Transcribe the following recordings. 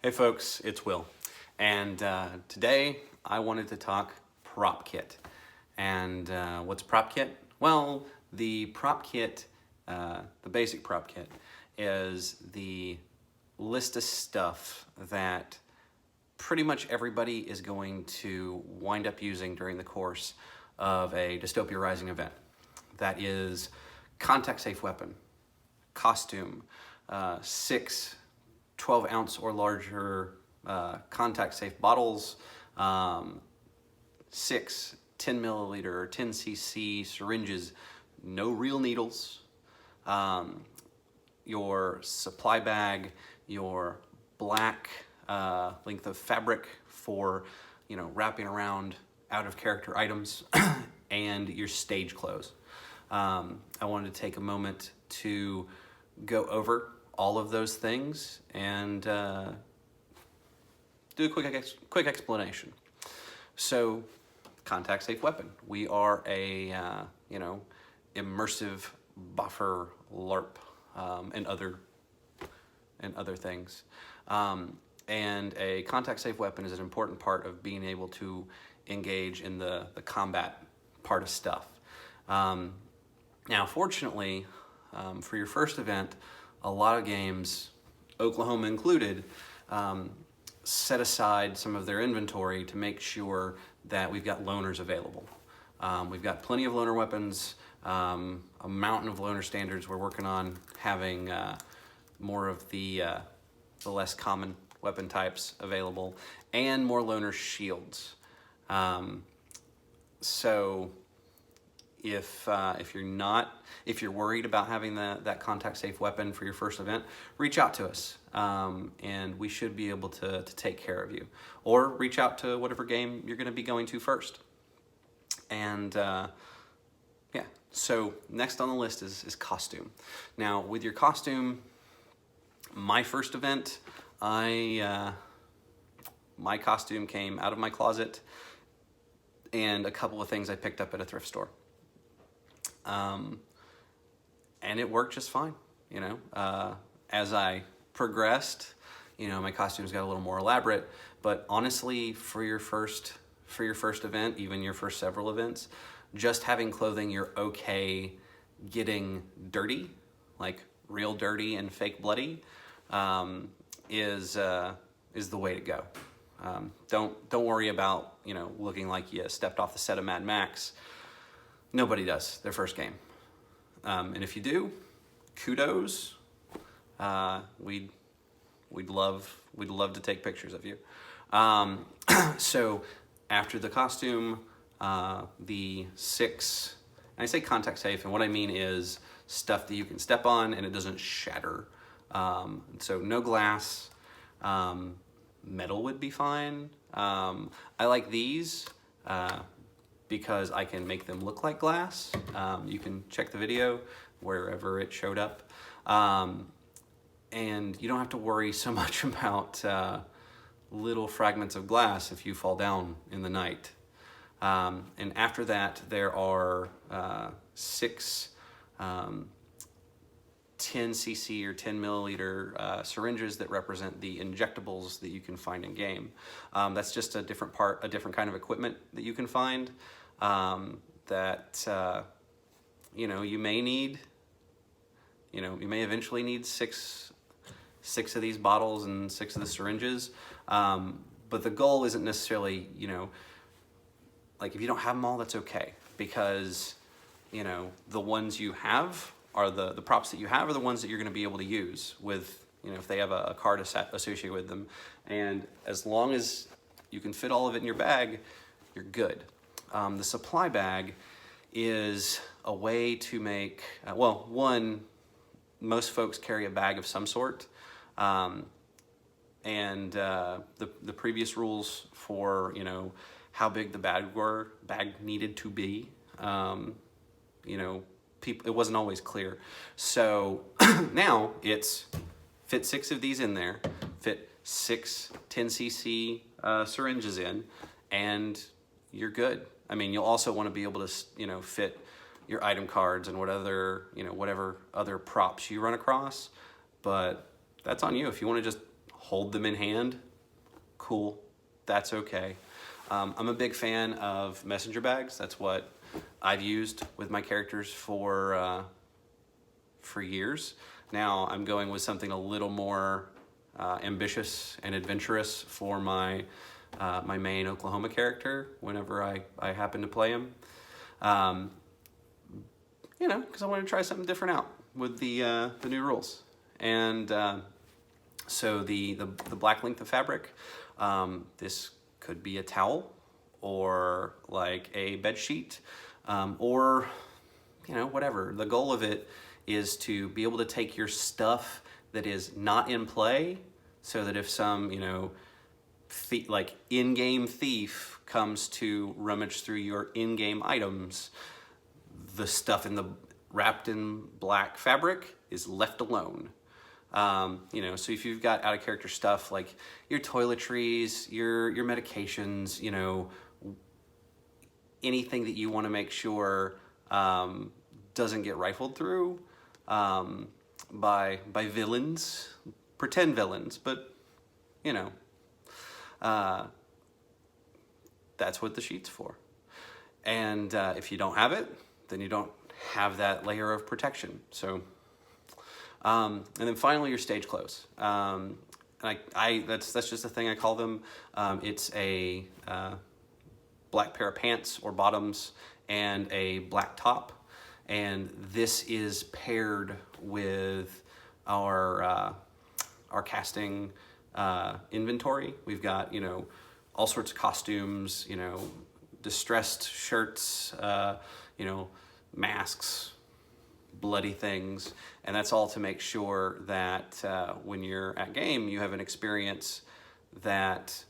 Hey folks, it's Will, and today I wanted to talk prop kit. And what's prop kit? Well, the prop kit, the basic prop kit, is the list of stuff that pretty much everybody is going to wind up using during the course of a Dystopia Rising event. That is contact-safe weapon, costume, 6 12-ounce or larger contact-safe bottles, 6 10 milliliter or 10 cc syringes, no real needles, your supply bag, your black length of fabric for wrapping around out of character items, and your stage clothes. I wanted to take a moment to go over all of those things and do a quick explanation. So, contact safe weapon. We are a immersive buffer LARP and other things. And a contact safe weapon is an important part of being able to engage in the combat part of stuff. Now, fortunately, for your first event, a lot of games, Oklahoma included, set aside some of their inventory to make sure that we've got loaners available. We've got plenty of loaner weapons, a mountain of loaner standards. We're working on having more of the less common weapon types available, and more loaner shields. So if you're worried about having that contact safe weapon for your first event, reach out to us, and we should be able to take care of you. Or reach out to whatever game you're going to be going to first. And yeah, so next on the list is costume. Now, with your costume, my first event, my costume came out of my closet and a couple of things I picked up at a thrift store. And it worked just fine, as I progressed, my costumes got a little more elaborate, but honestly, for your first event, even your first several events, just having clothing you're okay getting dirty, like real dirty and fake bloody, is the way to go. Don't worry about, looking like you stepped off the set of Mad Max. Nobody does their first game. And if you do, kudos. We'd love to take pictures of you. So after the costume, the 6, and I say contact safe, and what I mean is stuff that you can step on and it doesn't shatter. So no glass, metal would be fine. I like these because I can make them look like glass. You can check the video wherever it showed up. And you don't have to worry so much about little fragments of glass if you fall down in the night. And after that, there are 6 10 cc or 10 milliliter syringes that represent the injectables that you can find in game. That's just a different kind of equipment that you can find that you may need. You may eventually need 6 of these bottles and 6 of the syringes, but the goal isn't necessarily, like if you don't have them all, that's okay, because the ones you have are the props that you have are the ones that you're going to be able to use with, if they have a card associated with them. And as long as you can fit all of it in your bag, you're good. The supply bag is a way to make, most folks carry a bag of some sort. And the previous rules for, how big the bag needed to be, it wasn't always clear. So now it's fit 6 of these in there, fit 6 10 cc syringes in, and you're good. I mean, you'll also want to be able to, fit your item cards and whatever other props you run across, but that's on you. If you want to just hold them in hand, cool, that's okay. I'm a big fan of messenger bags. That's what I've used with my characters for years. Now I'm going with something a little more ambitious and adventurous for my my main Oklahoma character whenever I happen to play him. You know, because I want to try something different out with the new rules. And so the black length of fabric, this could be a towel or like a bed sheet, or you know, whatever. The goal of it is to be able to take your stuff that is not in play, so that if some, you know, like in-game thief comes to rummage through your in-game items, the stuff wrapped in black fabric is left alone. You know, so if you've got out of character stuff like your toiletries, your medications, you know, anything that you want to make sure doesn't get rifled through by villains, pretend villains, but you know, that's what the sheet's for. And if you don't have it, then you don't have that layer of protection. So, and then finally your stage clothes. And that's just a thing I call them. It's a black pair of pants or bottoms and a black top. And this is paired with our casting inventory. We've got, you know, all sorts of costumes, you know, distressed shirts, you know, masks, bloody things, and that's all to make sure that when you're at game, you have an experience that,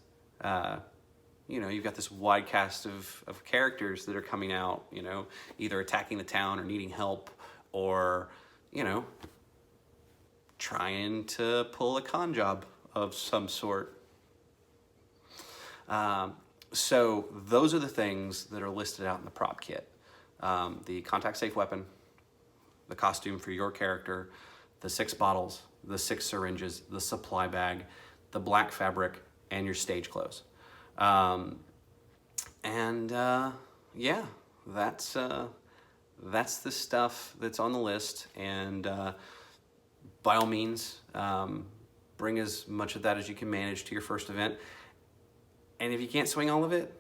you know, you've got this wide cast of characters that are coming out, you know, either attacking the town or needing help, or, you know, trying to pull a con job of some sort. So those are the things that are listed out in the prop kit. The contact safe weapon, the costume for your character, the 6 bottles, the 6 syringes, the supply bag, the black fabric, and your stage clothes. Yeah, that's the stuff that's on the list. And by all means, bring as much of that as you can manage to your first event. And if you can't swing all of it,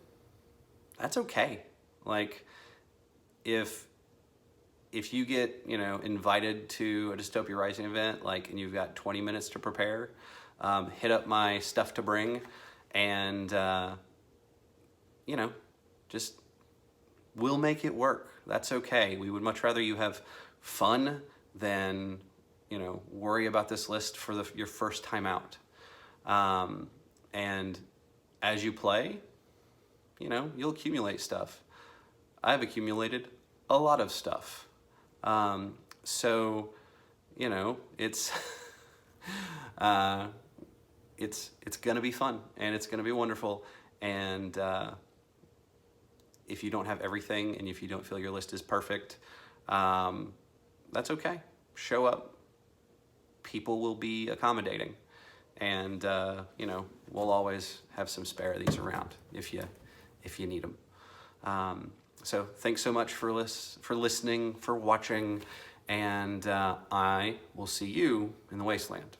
that's okay. Like, if you get, you know, invited to a Dystopia Rising event, like, and you've got 20 minutes to prepare, hit up my stuff to bring, and you know, just, we'll make it work. That's okay. We would much rather you have fun than, you know, worry about this list for your first time out. And as you play, you know, you'll accumulate stuff. I've accumulated a lot of stuff. So, you know, it's it's gonna be fun, and it's gonna be wonderful. And if you don't have everything, and if you don't feel your list is perfect, that's okay. Show up. People will be accommodating, and you know, we'll always have some spare of these around if you need them. So thanks so much for listening, for watching, and I will see you in the wasteland.